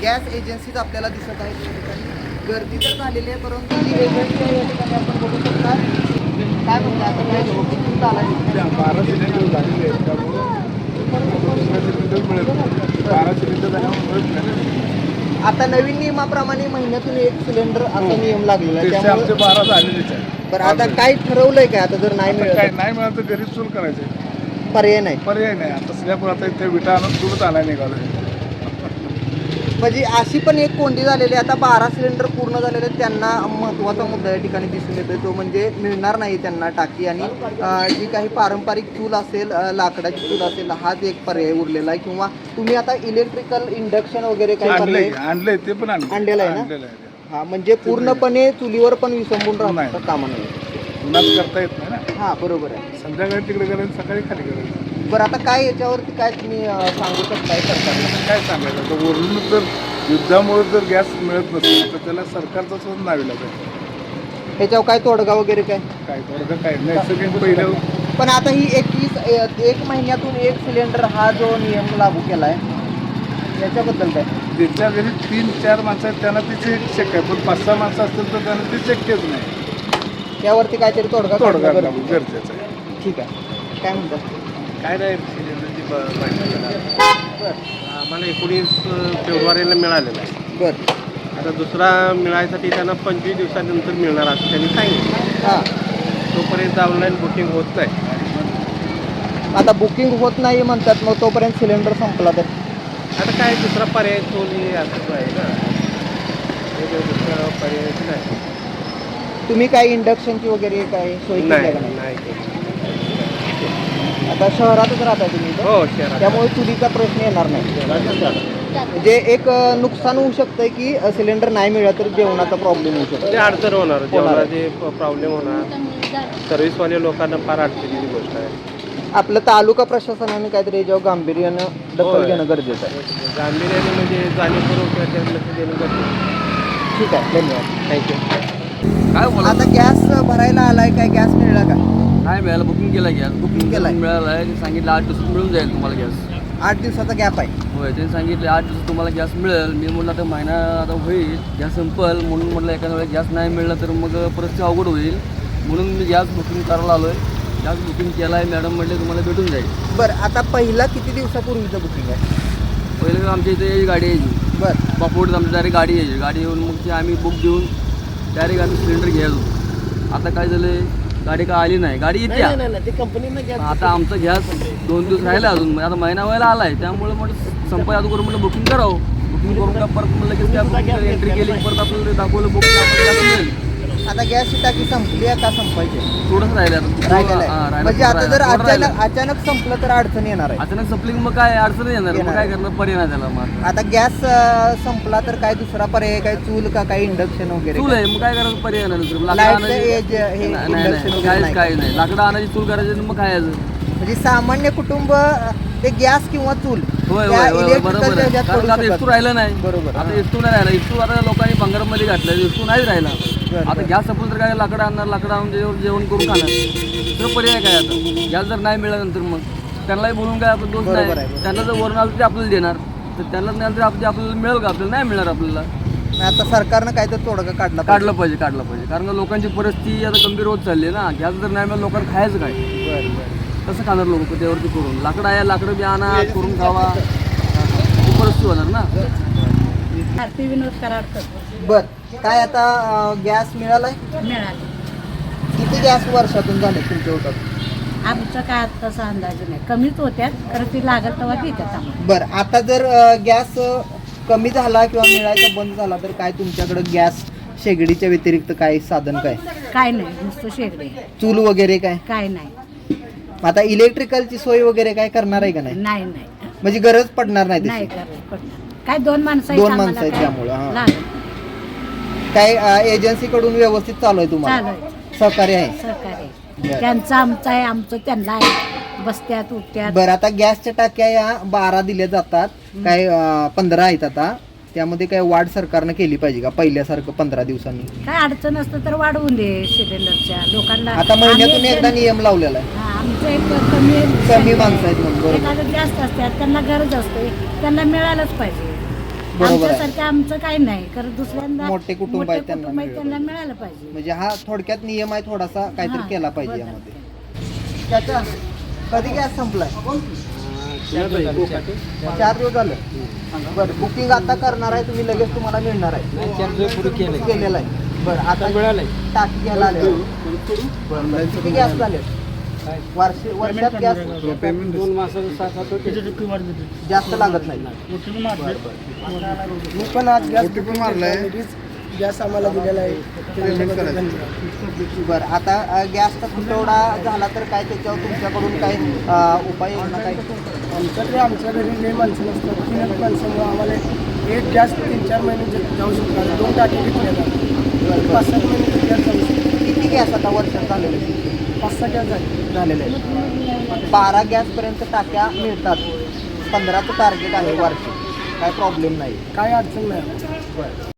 Gas agencies आपल्याला दिसत आहेत या ठिकाणी. गर्दी तर झालेली आहे, परंतु ही एजन्सी आहे या ठिकाणी आपण बघू शकता. काय म्हणते आता काय किती चालायचं 12 सिलेंडर झालेले आहेत, त्यामुळे सिलेंडर मिळत नाही. 12 सिलेंडर झाल्यामुळे मिळत नाही. आता नवीन नियमाप्रमाणे महिन्यातून एक सिलेंडर असा नियम लागलेला आहे, त्याचे त्यामुळे आमचे 12 झालेलेच आहे. बरं आता काय ठरवलंय काय आता जर नाही काय मिळत नाही मिळालं तर घरीच चूल करायचं, पर्याय नाही. पर्याय नाही. आता स्लॅब आता इथे विटा आणून चूलच आणायला निघालोय. म्हणजे अशी पण एक कोंडी झालेली आहे. आता 12 सिलेंडर पूर्ण झालेले आहेत, त्यांना महत्त्वाचा मुद्दा या ठिकाणी दिसून येतोय, तो म्हणजे मिळणार नाही त्यांना टाकी. आणि जी काही पारंपरिक चूल असेल, लाकडाची चूल असेल, हाच एक पर्याय उरलेला आहे. किंवा तुम्ही आता इलेक्ट्रिकल इंडक्शन वगैरे काही आणलंय ते पण आणलेलं आहे ना. हा म्हणजे पूर्णपणे चुलीवर पण विसंबून राहता कामा नये. उन्हात करता येत नाही ना. हां बरोबर आहे. संध्याकाळी तिकडे करायचं, सकाळी खाली करायचं. बरं आता काय याच्यावरती काय तुम्ही सांगू शकताय सरकारला? काय सांगायचं आता, वरून जर युद्धामुळे जर गॅस मिळत नसेल तर त्याला सरकारचं सुद्धा नावीला जायचं. ह्याच्यावर काय तोडगा वगैरे काय थोडं काय नैसर्गिक पहिलं. पण आता ही एक महिन्यातून एक सिलेंडर हा जो नियम लागू केला आहे याच्याबद्दल काय? ज्यांच्या घरी 3-4 माणसं आहेत त्यांना तिचे शक्य आहे, पण 5-6 माणसं असतील तर त्यांना ते शक्यच नाही. त्यावरती काहीतरी तोडगा गरजेचं आहे. ठीक आहे. काय म्हणतात? काय नाही, सिलेंडरची आम्हाला 19 फेब्रुवारीला मिळालेलं आहे. बरं. आता दुसरा मिळायसाठी त्यांना 25 दिवसानंतर मिळणार असं त्यांनी सांगितलं. हां तोपर्यंत ऑनलाईन बुकिंग होत नाही. आता बुकिंग होत नाही म्हणतात, मग तोपर्यंत सिलेंडर संपला तर आता काय दुसरा पर्याय चोली असंच आहे ना, दुसरा पर्यायच नाही. तुम्ही काय इंडक्शनची वगैरे काय सोय केली आहे का नाही? नाही केली. आता शहरातच राहताय तुम्ही इथं? हो शहरात. त्यामुळे चुलीचा प्रश्न येणार नाही. म्हणजे एक नुकसान होऊ शकतंय की सिलेंडर नाही मिळालं तर जेवणाचा प्रॉब्लेम होऊ शकतो. ते अडचण होणार, जेवणाचे प्रॉब्लेम होणार. सर्व्हिसवाले लोकांना फार अडचणीची गोष्ट आहे. आपलं तालुका प्रशासनाने काहीतरी याच्यावर गांभीर्यानं दखल घेणं गरजेचं आहे. गांभीर्याने म्हणजे जाणीवपूर्वक लक्ष देणं गरजेचं. ठीक आहे, धन्यवाद. थँक्यू. काय बोला आता गॅस भरायला आलाय, काय गॅस मिळला का? नाही मिळालं, बुकिंग केलं गॅस. बुकिंग केलंय? मिळालं आहे. सांगितलं 8 दिवसात मिळून जाईल तुम्हाला गॅस. 8 दिवसाचा गॅप आहे. होय, त्यांनी सांगितले 8 दिवसात तुम्हाला गॅस मिळेल. मी म्हटलं आता महिना आता होईल, गॅस संपल, म्हणून म्हटलं एखाद्या वेळेस गॅस नाही मिळला तर मग परिस्थिती अवघड होईल, म्हणून मी गॅस बुकिंग करायला आलो आहे. गॅस बुकिंग केला आहे, मॅडम म्हटले तुम्हाला भेटून जाईल. बरं आता पहिला किती दिवसापूर्वीचं बुकिंग आहे? पहिले आमच्या इथे गाडी यायची, बरं बापोड आमची डायरेक्ट गाडी यायची. गाडी येऊन मग ते आम्ही बुक देऊन डायरेक्ट आम्ही सिलेंडर घ्यायचो. आता काय झालं, गाडी काय आली नाही, गाडी येते. आता आमचं गॅस 2 दिवस राहिला अजून, आता महिना व्हायला आला आहे. त्यामुळे म्हटलं संपाय अगोदर म्हटलं बुकिंग करावं. बुकिंग करून का परत म्हणलं की त्या एंट्री केली, परत आपल्याला दाखवलं बुकिंग मिळेल. आता गॅसची टाकी संपली आहे का संपायची? थोडंसं राहिलं राहिलेलं आहे. म्हणजे आता जर अचानक संपलं तर अडचण येणार आहे. अचानक संपली की मग काय अडचण येणार, मग काय करणार, पर्याय नाही त्याला. मग आता गॅस संपला तर काय दुसरा पर्याय, काय चूल का काही इंडक्शन वगैरे? चूल आहे, मग काय करायचं, पर्याय नाही दुसरं. लाकडं लाईटचं आणायची, हे नाही इंडक्शन नाही, वगैरे नाही. काहीच नाही. लाकडं आणायची, चूल करायची, मग खायचं. म्हणजे सामान्य कुटुंब ते गॅस किंवा चूल होय त्या होय होय, electrical बरोबर च्या आहे. ह्याच्यात कारण करू आता शकत इस्तू राहिलं नाही. बरोबर. आता इस्तू नाही राहिला. इस्तू आता लोकांनी भंगारमध्ये घातलं, इस्तू नाही राहिला. आता गॅस संपलं तर काय, लाकडं आणणार, लाकडं आणून त्याच्यावर जेवण करून खाणार. दुसरं पर्याय काय आता? गॅस जर नाही मिळाल्यानंतर मग त्यांनाही बोलून काय आपलं दोष बरोबर नाही. आहे. त्यांना जर वरून आलं ते आपल्याला देणार, तर त्यांना नाही तर आपल्याला मिळेल का? आपल्याला नाही मिळणार. आपल्याला आता सरकारनं काय तर तोडगा काढला काढलं पाहिजे. कारण का लोकांची परिस्थिती आता गंभीर होत चालली आहे ना. गॅस जर नाही मिळालं, लोकांना खायचं काय? बरं. कसं खाणार लोक त्यावरती करून? लाकडं आहे, लाकडं बी आणा, करून खावा, परिस्थिती होणार ना. आरती विनोद कराडकर. बर काय आता गॅस मिळालाय? मिळाले. किती गॅस वर्षातून झाले तुमच्या होतात? आमचं काय तसा अंदाज नाही, कमीच होत्यात, खरं ती लागत तेव्हा देतात आम्हाला. बरं आता जर गॅस कमी झाला किंवा मिळायचा बंद झाला तर काय तुमच्याकडं गॅस शेगडीच्या व्यतिरिक्त काय साधन काय? काय नाही, नुसतं शेगडी. चूल वगैरे काय? काय नाही. आता इलेक्ट्रिकलची सोय वगैरे काय करणार आहे का नाही? नाही नाही म्हणजे गरज पडणार नाही नाही तशी? करत पडणार. काय 2 माणसं दोन माणसं आहेत त्यामुळं, हां. लागत काय एजन्सीकडून व्यवस्थित चालू आहे तुम्हाला? चालू आहे. सहकार्य आहे? सहकार्य. बरं. त्यांचं आमचं आहे, आमचं त्यांना आहे. बसत्यात उठत्यात. बरं आता गॅसच्या टाक्या या 12 दिल्या जातात, काय 15 आहेत आता. त्यामध्ये काय वाढ सरकारनं केली पाहिजे का पहिल्यासारखं 15 दिवसांनी? काय अडचण असतं तर वाढवून दे सिलेंडरच्या लोकांना. आता महिन्यातून आम्ही एकदा नियम लावलेला आहे. हा, आमचं एक कमी कमी माणसं आहेत म्हणून. बरोबर. एखादं जास्त असतात, त्यांना गरज असते, त्यांना मिळालंच पाहिजे. आहे. आमच्यासारखं आमचं काही नाही कारण दुसऱ्यांदा मोठे कुटुंब आहेत, त्यांना कुटुंब आहेत, मिळालं त्यांना मिळालं पाहिजे म्हणजे हा थोडक्यात नियम आहे, थोडासा काहीतरी हा, केला पाहिजे बदल. यामध्ये. त्याचा कधी गॅस संपलाय? 4 दिवस झालं. बरं, बुकिंग आता करणार आहे तुम्ही, लगेच तुम्हाला मिळणार आहे? केलेलं आहे. बरं, आता टाकी घ्यायला आले. बरं, किती गॅस झाले वर्षात? गॅस पेमेंट 2 मासाचं 7 जास्त लागत नाही. मी पण आज गॅस OTP मारलाय. गॅस आम्हाला दिलेला आहे. पेमेंट करायचं. बरं, आता गॅसचा तुटवडा झाला तर काय त्याच्यावर तुमच्याकडून काय उपाययोजना काय? आमच्या घरी लई माणसं नसतात. 3 माणसामुळे आम्हाला एक गॅस 3-4 महिने जाऊ शकतात. 2 टाकी घेतल्या जातात. 5-7 महिने गॅस जाऊ शकतो. किती गॅस आता वर्षात झालेले? 5-6 गॅस झालेले आहेत. 12 गॅसपर्यंत टाक्या मिळतात. 15चं टार्गेट आहे वार्षिक, काय प्रॉब्लेम नाही. काय अडचण नाही. बरं.